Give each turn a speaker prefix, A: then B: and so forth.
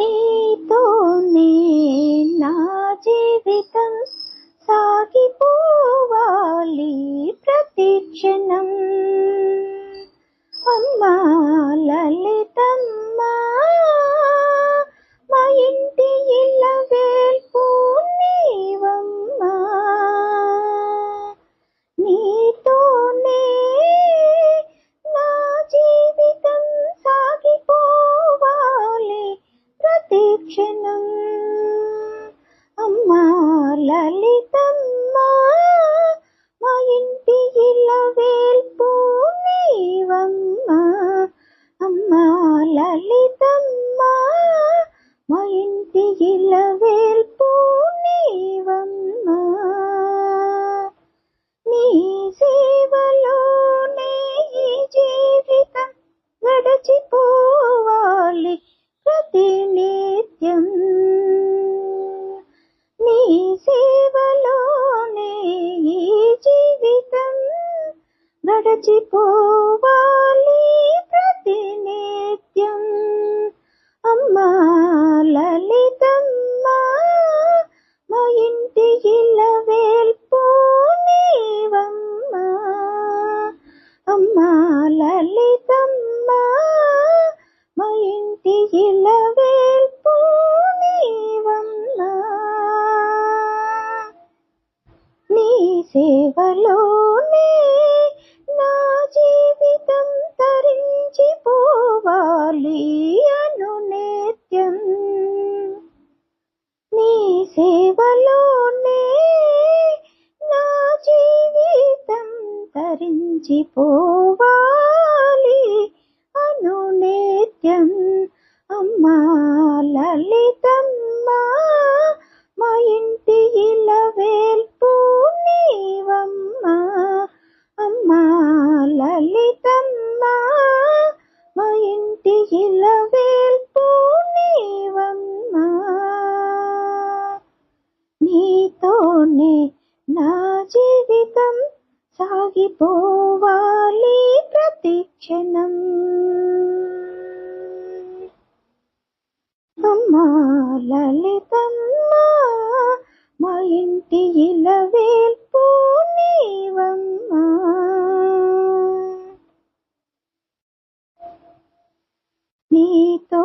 A: నీతోనే నా జీవితం సాగిపోవాలి ప్రతి క్షణం. అమ్మా లలితమ్మా, మా ఇంటి ఇలవేల్పు నీవమ్మా. నీతోనే నా జీవితం సాగిపోవాలి ప్రతి క్షణం. అమ్మా లలితమ్మా, మా ఇంటి ఇలవేల్పు నీవమ్మా. అమ్మా లలితమ్మా, మా ఇంటి ఇలవేల్పు నీవమ్మా. నీ సేవలోనే ఈ జీవితం గడిచిపోవాలి ప్రతి నిత్యం. నీ సేవలోనే ఈ జీవితం గడిచిపోవాలి ప్రతి నిత్యం. అమ్మా లలితమ్మా, మా ఇంటి ఇలవేల్పు నీవమ్మా. అమ్మా లలితమ్మా, మా ఇంటి ఇలవేల్పు నీవమ్మా. నీ సేవలోనే నా జీవితం తరించిపోవాలి అనునిత్యం. నీ సేవలోనే నా జీవితం తరించిపోవాలి అనునిత్యం. అమ్మా లలితమ్మా, మా ఇంటి ఇలవేల్పు నీవమ్మా. అమ్మా లలితమ్మా, మా ఇంటి ఇలవేల్పు నీవమ్మా. నీతోనే నా జీవితం సాగిపోవాలి ప్రతి క్షణం. అమ్మా లలితమ్మా, మా ఇంటి ఇలవేల్పు నీవమ్మా. నీతో